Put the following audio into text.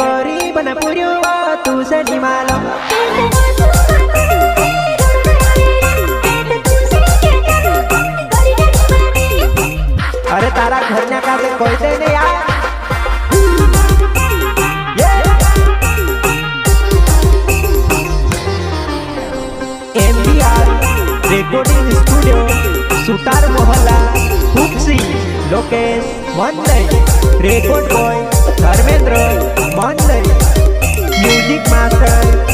गरीब न पुर्यो तू सनी मालम। अरे तारा घरना का से कोई दे नहीं यार। MBR recording studio Sutar Mohalla हुक्सी Lokesh Mandai record boy Dharmendra Mandai music master